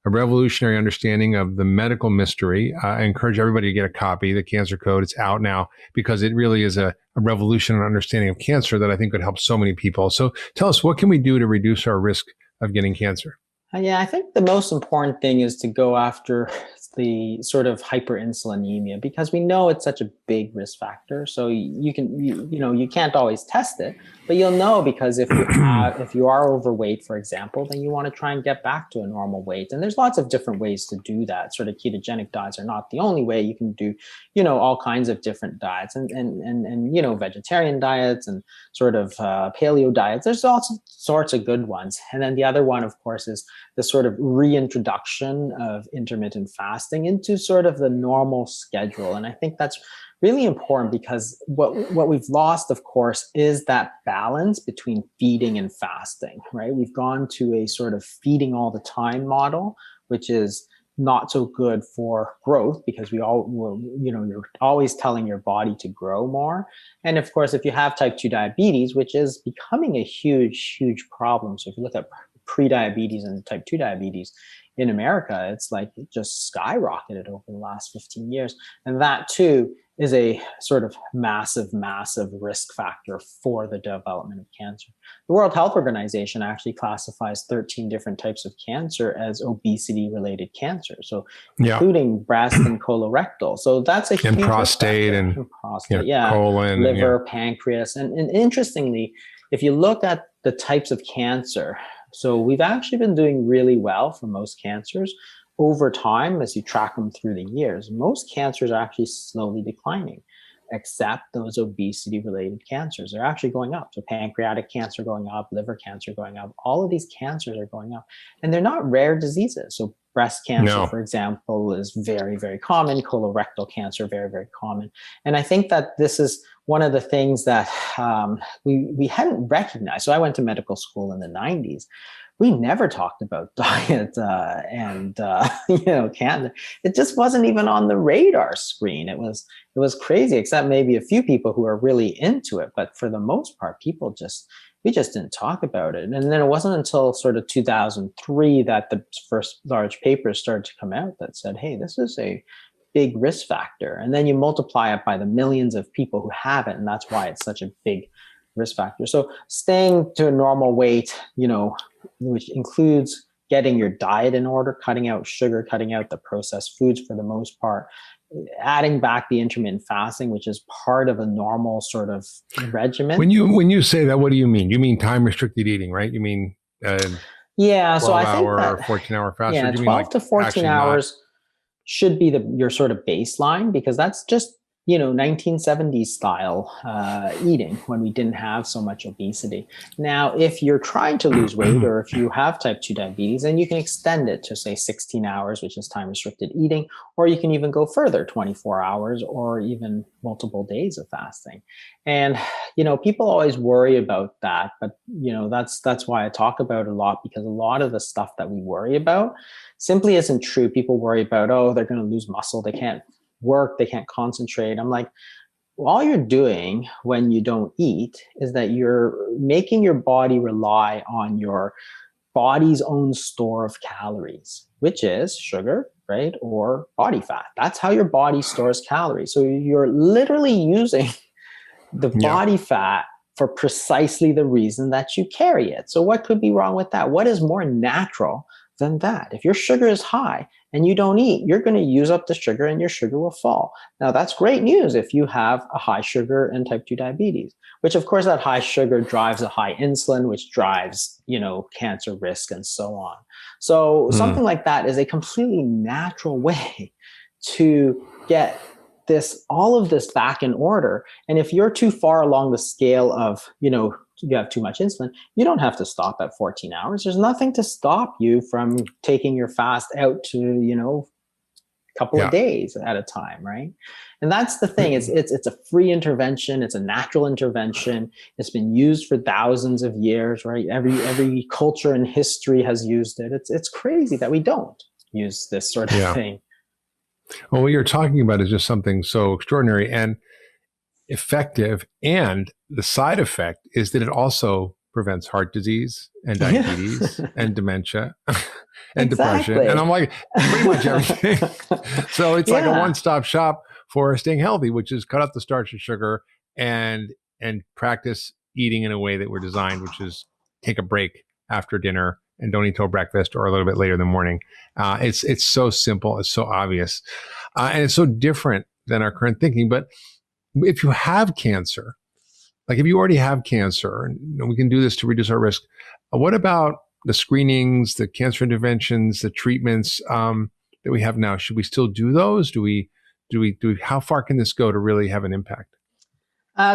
a revolutionary understanding of the medical mystery? I encourage everybody to get a copy, The Cancer Code. It's out now because it really is a revolution in understanding of cancer that I think could help so many people. So tell us, what can we do to reduce our risk of getting cancer? Yeah, I think the most important thing is to go after the sort of hyperinsulinemia because we know it's such a big risk factor. So you can't always test it, But you'll know, because if you are overweight, for example, then you want to try and get back to a normal weight. And there's lots of different ways to do that. Sort of ketogenic diets are not the only way. You can do, all kinds of different diets and vegetarian diets and sort of paleo diets. There's all sorts of good ones. And then the other one, of course, is the sort of reintroduction of intermittent fasting into sort of the normal schedule. And I think that's really important, because what we've lost, of course, is that balance between feeding and fasting, right? We've gone to a sort of feeding all the time model, which is not so good for growth, because you're always telling your body to grow more. And of course, if you have type 2 diabetes, which is becoming a huge, huge problem. So if you look at pre-diabetes and type 2 diabetes in America, it's like it just skyrocketed over the last 15 years. And that too is a sort of massive, massive risk factor for the development of cancer. The World Health Organization actually classifies 13 different types of cancer as obesity-related cancer, so including breast and colorectal. So that's a huge and prostate and prostate, colon, liver, pancreas, and interestingly, if you look at the types of cancer, so we've actually been doing really well for most cancers. Over time, as you track them through the years, most cancers are actually slowly declining, except those obesity-related cancers. They're actually going up. So pancreatic cancer going up, liver cancer going up. All of these cancers are going up. And they're not rare diseases. So breast cancer, for example, is very, very common. Colorectal cancer, very, very common. And I think that this is one of the things that we hadn't recognized. So I went to medical school in the 90s. We never talked about diet and cancer. It just wasn't even on the radar screen. It was crazy, except maybe a few people who are really into it. But for the most part, we just didn't talk about it. And then it wasn't until sort of 2003 that the first large papers started to come out that said, hey, this is a big risk factor. And then you multiply it by the millions of people who have it. And that's why it's such a big risk factor. So staying to a normal weight, which includes getting your diet in order, cutting out sugar, cutting out the processed foods for the most part, adding back the intermittent fasting, which is part of a normal sort of regimen. When you say that, what do you mean? You mean time restricted eating, right? You mean so I think that 14-hour fast. Yeah, 12 to 14 hours should be your sort of baseline, because that's just 1970s style eating, when we didn't have so much obesity. Now, if you're trying to lose weight, or if you have type 2 diabetes, then you can extend it to say 16 hours, which is time restricted eating, or you can even go further, 24 hours, or even multiple days of fasting. And, people always worry about that, but that's why I talk about it a lot, because a lot of the stuff that we worry about simply isn't true. People worry about, they're going to lose muscle, they can't work, they can't concentrate. I'm like, all you're doing when you don't eat is that you're making your body rely on your body's own store of calories, which is sugar, right? Or body fat. That's how your body stores calories. So you're literally using the body fat for precisely the reason that you carry it. So what could be wrong with that? What is more natural than that? If your sugar is high and you don't eat, you're going to use up the sugar and your sugar will fall. Now, that's great news if you have a high sugar and type 2 diabetes, which of course that high sugar drives a high insulin, which drives, cancer risk and so on. So something like that is a completely natural way to get all of this back in order. And if you're too far along the scale of, you have too much insulin, you don't have to stop at 14 hours. There's nothing to stop you from taking your fast out to, a couple of days at a time, right? And that's the thing. It's a free intervention. It's a natural intervention. It's been used for thousands of years, right? Every culture in history has used it. It's crazy that we don't use this sort of thing. Well, what you're talking about is just something so extraordinary and effective. And the side effect is that it also prevents heart disease and diabetes and dementia and depression. And I'm like, pretty much everything. So it's like a one-stop shop for staying healthy, which is cut out the starch and sugar and practice eating in a way that we're designed, which is take a break after dinner and don't eat till breakfast or a little bit later in the morning. It's so simple. It's so obvious. And it's so different than our current thinking. But if you have cancer, like if you already have cancer and we can do this to reduce our risk, what about the screenings, the cancer interventions, the treatments that we have now? Should we still do those? How far can this go to really have an impact?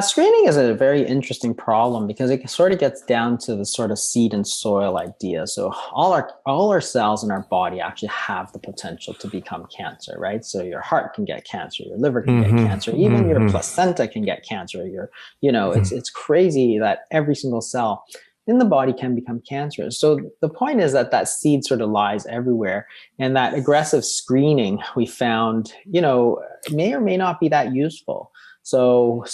Screening is a very interesting problem because it sort of gets down to the sort of seed and soil idea. So all our cells in our body actually have the potential to become cancer, right? So your heart can get cancer, your liver can get cancer, even your placenta can get cancer. It's crazy that every single cell in the body can become cancerous. So the point is that seed sort of lies everywhere, and that aggressive screening we found, may or may not be that useful. So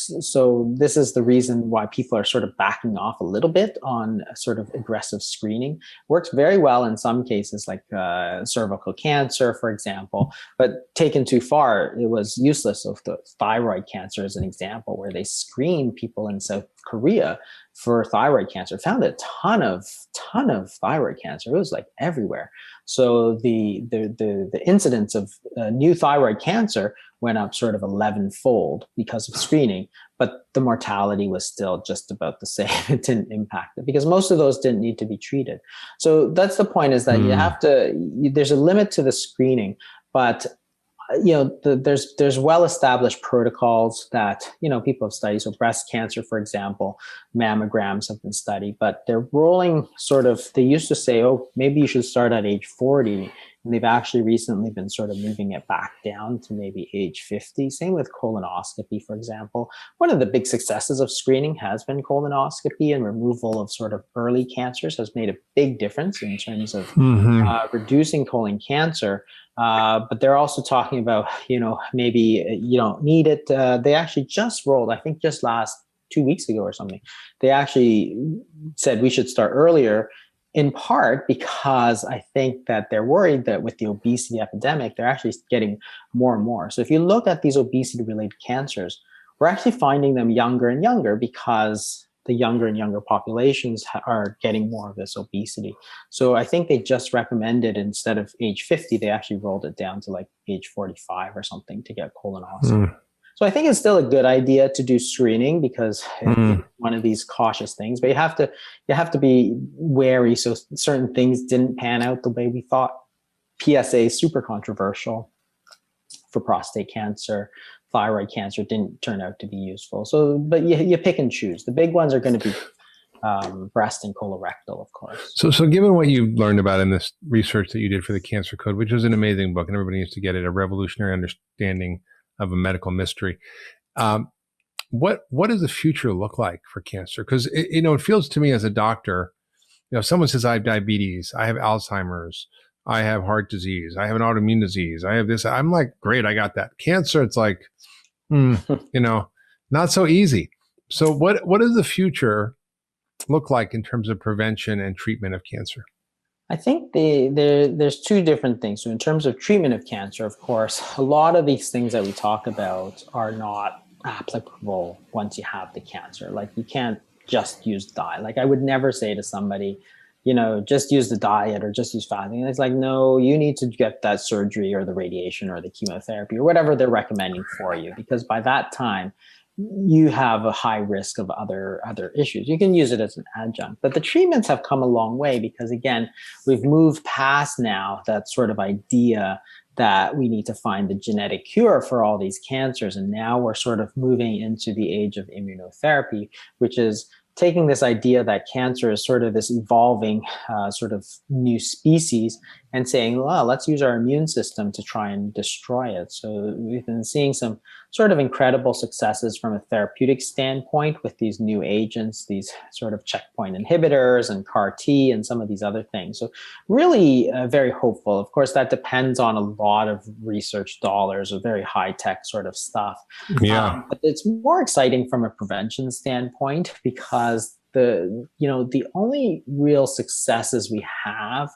this is the reason why people are sort of backing off a little bit on sort of aggressive screening. Works very well in some cases, like cervical cancer, for example, but taken too far, it was useless. So the thyroid cancer is an example where they screened people in South Korea for thyroid cancer, found a ton of thyroid cancer. It was like everywhere. So the incidence of new thyroid cancer went up sort of 11-fold because of screening, but the mortality was still just about the same. It didn't impact it because most of those didn't need to be treated. So that's the point, is that there's a limit to the screening, but there's well-established protocols that, people have studied. So breast cancer, for example, mammograms have been studied, but they're rolling they used to say, oh, maybe you should start at age 40. And they've actually recently been sort of moving it back down to maybe age 50. Same with colonoscopy, for example. One of the big successes of screening has been colonoscopy, and removal of sort of early cancers has made a big difference in terms of reducing colon cancer. But they're also talking about, maybe you don't need it. They actually just rolled, I think just last 2 weeks ago or something, they actually said we should start earlier, in part because I think that they're worried that with the obesity epidemic, they're actually getting more and more. So if you look at these obesity-related cancers, we're actually finding them younger and younger because the younger and younger populations are getting more of this obesity. So I think they just recommended, instead of age 50, they actually rolled it down to like age 45 or something to get colonoscopy. So I think it's still a good idea to do screening because it's one of these cautious things, but you have to be wary. So certain things didn't pan out the way we thought. PSA is super controversial for prostate cancer. Thyroid cancer didn't turn out to be useful. So, but you pick and choose. The big ones are going to be breast and colorectal, of course. So given what you learned about in this research that you did for the Cancer Code, which was an amazing book, and everybody needs to get it, a revolutionary understanding of a medical mystery. What does the future look like for cancer? Because it feels to me as a doctor, someone says I have diabetes, I have Alzheimer's, I have heart disease, I have an autoimmune disease, I have this. I'm like, great, I got that. Cancer, it's like, not so easy. So what does the future look like in terms of prevention and treatment of cancer? I think there's two different things. So in terms of treatment of cancer, of course, a lot of these things that we talk about are not applicable once you have the cancer. Like you can't just use diet. Like I would never say to somebody, just use the diet or just use fasting. And it's like, no, you need to get that surgery or the radiation or the chemotherapy or whatever they're recommending for you, because by that time, you have a high risk of other issues. You can use it as an adjunct, but the treatments have come a long way because, again, we've moved past now that sort of idea that we need to find the genetic cure for all these cancers. And now we're sort of moving into the age of immunotherapy, which is taking this idea that cancer is sort of this evolving sort of new species and saying, well, let's use our immune system to try and destroy it. So we've been seeing some sort of incredible successes from a therapeutic standpoint with these new agents, these sort of checkpoint inhibitors and CAR T and some of these other things. So really very hopeful. Of course, that depends on a lot of research dollars or very high tech sort of stuff. Yeah. But it's more exciting from a prevention standpoint because the only real successes we have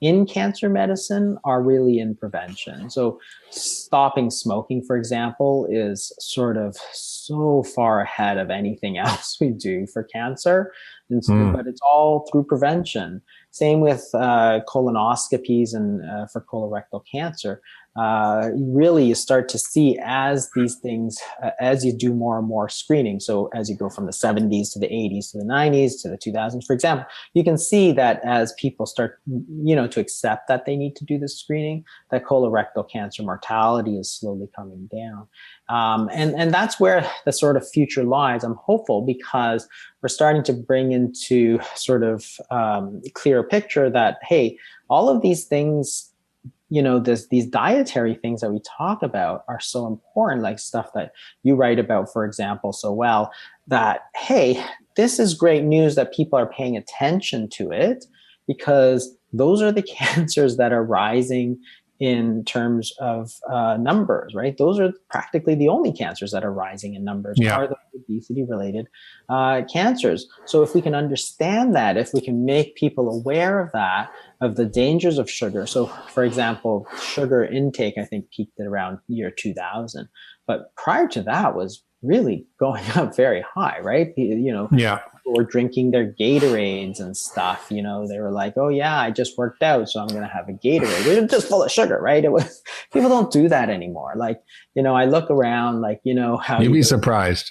in cancer medicine are really in prevention. So stopping smoking, for example, is sort of so far ahead of anything else we do for cancer. And so, but it's all through prevention. Same with colonoscopies and for colorectal cancer. really you start to see as these things, as you do more and more screening. So as you go from the 70s to the 80s to the 90s to the 2000s, for example, you can see that as people start, to accept that they need to do this screening, that colorectal cancer mortality is slowly coming down. And that's where the sort of future lies. I'm hopeful because we're starting to bring into sort of clearer picture that, hey, all of these things, these dietary things that we talk about are so important, like stuff that you write about, for example, so well, that, hey, this is great news that people are paying attention to it, because those are the cancers that are rising in terms of numbers, right? Those are practically the only cancers that are rising in numbers, are the obesity-related cancers. So if we can understand that, if we can make people aware of that, of the dangers of sugar. So for example, sugar intake, I think, peaked at around year 2000. But prior to that was really going up very high, right? People were drinking their Gatorades and stuff. They were like, oh yeah, I just worked out, so I'm going to have a Gatorade. They're just full of sugar, right? People don't do that anymore. Like, I look around, like, how you'd be surprised.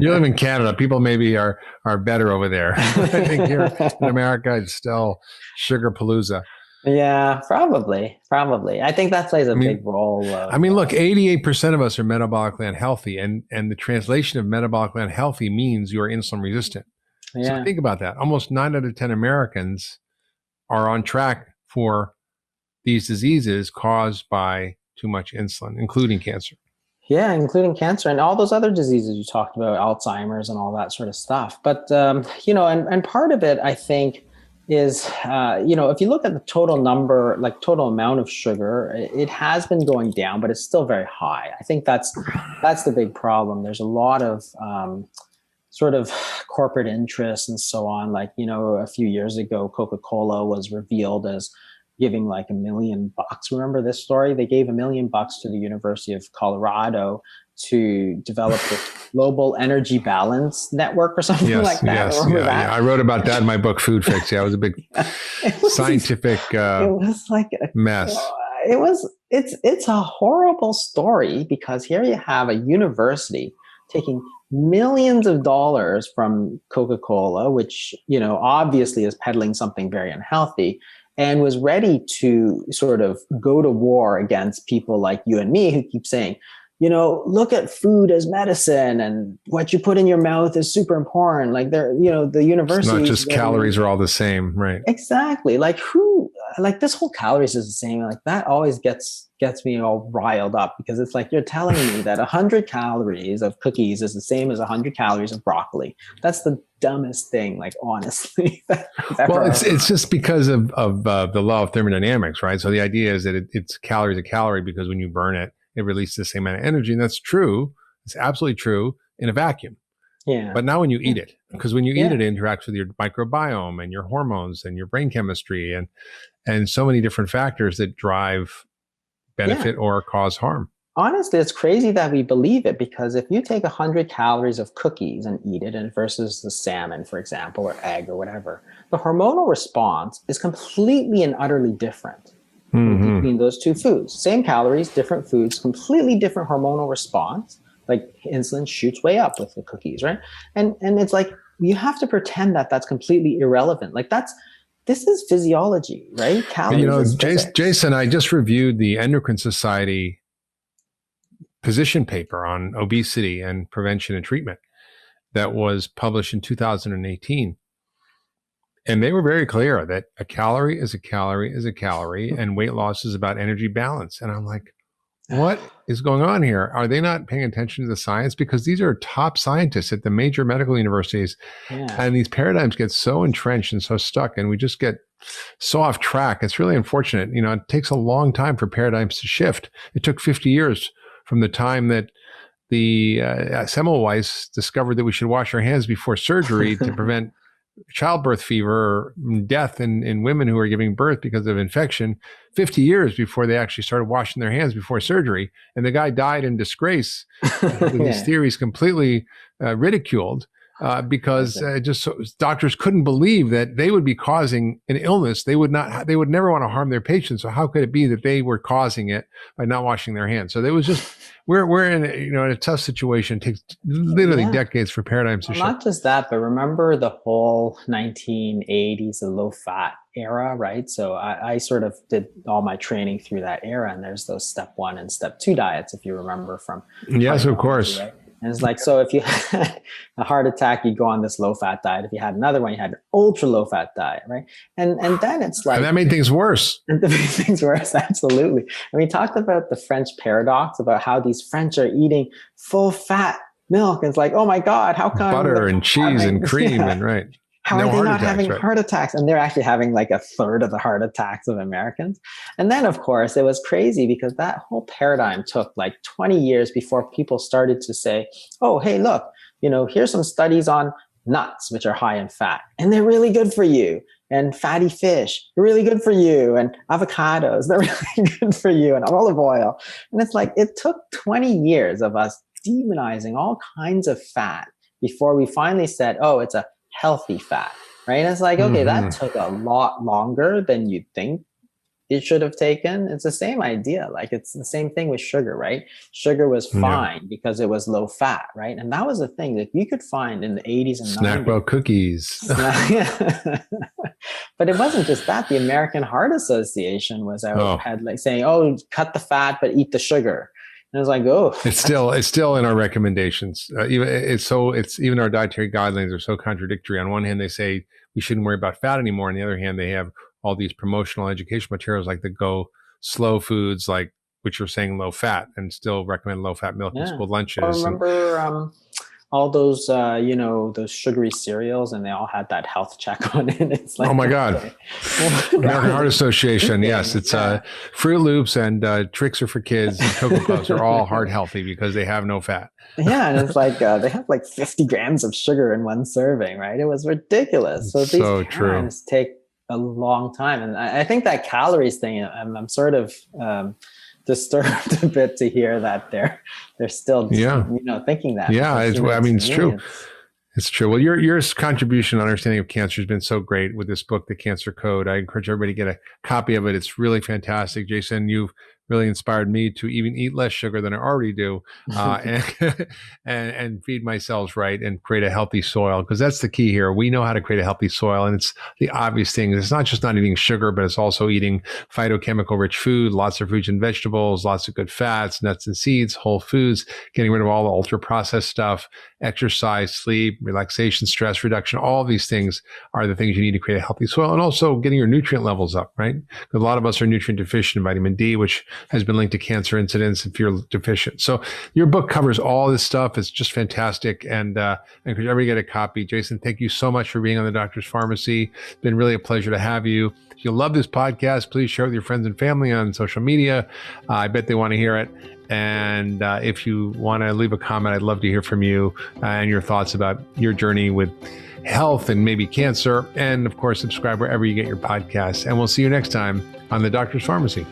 You live in Canada. People maybe are better over there. I think here in America, it's still sugar palooza. Yeah, probably. I think that plays a big role. Look, 88% of us are metabolically unhealthy, and the translation of metabolically unhealthy means you are insulin resistant. Yeah. So think about that. Almost 9 out of 10 Americans are on track for these diseases caused by too much insulin, including cancer. Yeah, including cancer and all those other diseases you talked about, Alzheimer's and all that sort of stuff. But, and part of it, I think, is, if you look at the total number, like total amount of sugar, it has been going down, but it's still very high. I think that's the big problem. There's a lot of sort of corporate interests and so on. Like, a few years ago, Coca-Cola was revealed as giving like $1 million. Remember this story? They gave $1 million to the University of Colorado to develop the global energy balance network or something like that. I wrote about that in my book, Food Fix. Yeah, it was a big scientific it was like a mess. It's a horrible story, because here you have a university taking millions of dollars from Coca-Cola, which, obviously is peddling something very unhealthy, and was ready to sort of go to war against people like you and me who keep saying, look at food as medicine, and what you put in your mouth is super important. Like the university. It's not just calories are all the same, right? Exactly. Like this whole calories is the same. Like that always gets me all riled up, because it's like, you're telling me that 100 calories of cookies is the same as 100 calories of broccoli. That's the dumbest thing, like, honestly. Well, it's just because of the law of thermodynamics, right? So the idea is that it's calorie to calorie, because when you burn it, it releases the same amount of energy. And that's true. It's absolutely true in a vacuum. Yeah. But now when you eat it, because when you eat it, it interacts with your microbiome and your hormones and your brain chemistry and so many different factors that drive benefit or cause harm. Honestly, it's crazy that we believe it, because if you take 100 calories of cookies and eat it, and versus the salmon, for example, or egg or whatever, the hormonal response is completely and utterly different. Between those two foods. Same calories, different foods, completely different hormonal response. Like insulin shoots way up with the cookies, right? And it's like, you have to pretend that that's completely irrelevant. Like this is physiology, right? Calories. Jason, I just reviewed the Endocrine Society position paper on obesity and prevention and treatment that was published in 2018. And they were very clear that a calorie is a calorie is a calorie, and weight loss is about energy balance. And I'm like, what is going on here? Are they not paying attention to the science? Because these are top scientists at the major medical universities. And these paradigms get so entrenched and so stuck, and we just get so off track. It's really unfortunate. It takes a long time for paradigms to shift. It took 50 years from the time that the Semmelweis discovered that we should wash our hands before surgery to prevent childbirth fever or death in women who are giving birth because of infection, 50 years before they actually started washing their hands before surgery. And the guy died in disgrace with his theories completely ridiculed. because doctors couldn't believe that they would be causing an illness. They would never want to harm their patients. So how could it be that they were causing it by not washing their hands? So it was just, we're in a tough situation. It takes literally decades for paradigms to shift. Not just that, but remember the whole 1980s, the low fat era, right? So I sort of did all my training through that era, and there's those step 1 and step 2 diets, if you remember from. Yes, of course. Right? And it's like, so if you had a heart attack, you go on this low fat diet. If you had another one, you had an ultra low fat diet, right? And then it's like, and that made things worse. And that made things worse, absolutely. And we talked about the French paradox, about how these French are eating full fat milk. And it's like, oh my God, how come butter and cheese and cream and right. How are they not having heart attacks? And they're actually having like a third of the heart attacks of Americans. And then, of course, it was crazy because that whole paradigm took like 20 years before people started to say, oh, hey, look, here's some studies on nuts, which are high in fat, and they're really good for you. And fatty fish, they're really good for you. And avocados, they're really good for you. And olive oil. And it's like, it took 20 years of us demonizing all kinds of fat before we finally said, oh, it's a healthy fat, right? And it's like, okay, that took a lot longer than you'd think it should have taken. It's the same idea. Like, it's the same thing with sugar, right? Sugar was fine because it was low fat, right? And that was the thing that you could find in the 80s and 90s. Snack bar cookies. But it wasn't just that. The American Heart Association was out, had like saying, oh, cut the fat, but eat the sugar. And I was like, oh, it's still in our recommendations. Even our dietary guidelines are so contradictory. On one hand, they say we shouldn't worry about fat anymore. On the other hand, they have all these promotional educational materials like the go slow foods, like which are saying low fat, and still recommend low fat milk in school lunches. I remember all those, those sugary cereals, and they all had that health check on it. It's like, oh my God. American Heart Association. Yes. It's Fruit Loops and Tricks Are for Kids and Cocoa Puffs are all heart healthy because they have no fat. Yeah. And it's like, they have like 50 grams of sugar in one serving, right? It was ridiculous. So these paradigms take a long time. And I think that calories thing, I'm sort of, disturbed a bit to hear that they're still thinking that. It's true. It's true. Well, your contribution on understanding of cancer has been so great with this book, The Cancer Code. I encourage everybody to get a copy of it. It's really fantastic. Jason, you've really inspired me to even eat less sugar than I already do, and feed my cells right and create a healthy soil, because that's the key here. We know how to create a healthy soil, and it's the obvious thing. It's not just not eating sugar, but it's also eating phytochemical rich food, lots of fruits and vegetables, lots of good fats, nuts and seeds, whole foods, getting rid of all the ultra processed stuff, exercise, sleep, relaxation, stress reduction. All these things are the things you need to create a healthy soil, and also getting your nutrient levels up, right? Because a lot of us are nutrient deficient in vitamin D, which has been linked to cancer incidence if you're deficient. So your book covers all this stuff. It's just fantastic. And I encourage everybody to get a copy. Jason, thank you so much for being on the Doctor's Pharmacy. It's been really a pleasure to have you. If you love this podcast, please share it with your friends and family on social media. I bet they want to hear it. And if you want to leave a comment, I'd love to hear from you and your thoughts about your journey with health and maybe cancer. And of course, subscribe wherever you get your podcasts. And we'll see you next time on the Doctor's Pharmacy.